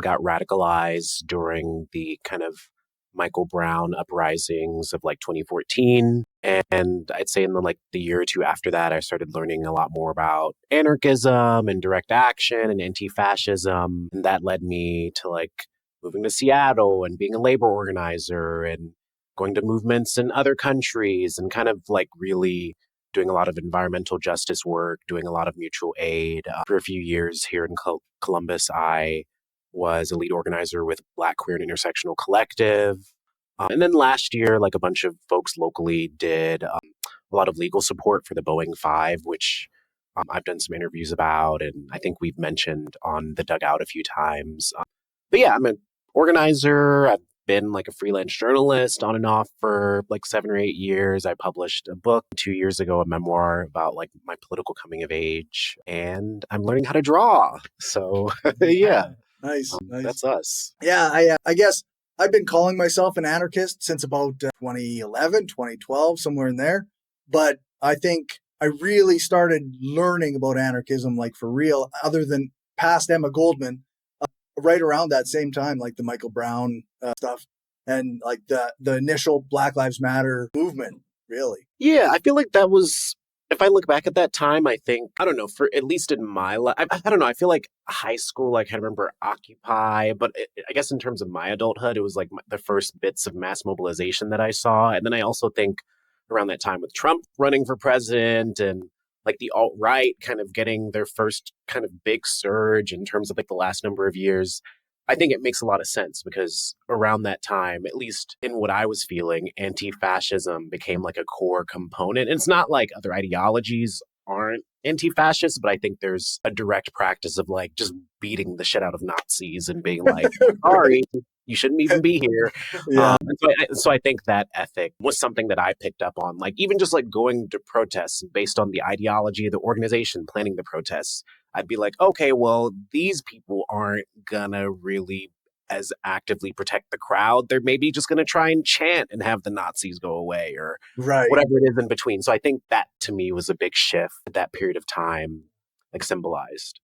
got radicalized during the kind of Michael Brown uprisings of like 2014. And I'd say in the year or two after that, I started learning a lot more about anarchism and direct action and anti-fascism. And that led me to moving to Seattle and being a labor organizer and going to movements in other countries and kind of really doing a lot of environmental justice work, doing a lot of mutual aid. For a few years here in Columbus, I was a lead organizer with Black Queer and Intersectional Collective. And then last year, a bunch of folks locally did a lot of legal support for the Boeing 5, which I've done some interviews about, and I think we've mentioned on the Dugout a few times. But yeah, I'm an organizer. I've been a freelance journalist on and off for 7 or 8 years. I published a book 2 years ago, a memoir about my political coming of age, and I'm learning how to draw. So yeah. Nice. That's us. Yeah, I guess I've been calling myself an anarchist since about 2011, 2012, somewhere in there. But I think I really started learning about anarchism, for real, other than past Emma Goldman, right around that same time, the Michael Brown stuff and the initial Black Lives Matter movement, really. Yeah, I feel like that was, if I look back at that time, I think, I don't know, for at least in my life, I don't know, I feel like high school, I remember Occupy, but I guess in terms of my adulthood, it was the first bits of mass mobilization that I saw. And then I also think around that time with Trump running for president and the alt-right kind of getting their first kind of big surge in terms of the last number of years, I think it makes a lot of sense because around that time, at least in what I was feeling, anti-fascism became a core component. And it's not other ideologies aren't anti-fascist, but I think there's a direct practice of just beating the shit out of Nazis and being sorry, you shouldn't even be here. Yeah. So I think that ethic was something that I picked up on, even just going to protests based on the ideology of the organization planning the protests. I'd be okay, well, these people aren't gonna really as actively protect the crowd. They're maybe just gonna try and chant and have the Nazis go away or Right. whatever it is in between. So I think that to me was a big shift that period of time symbolized.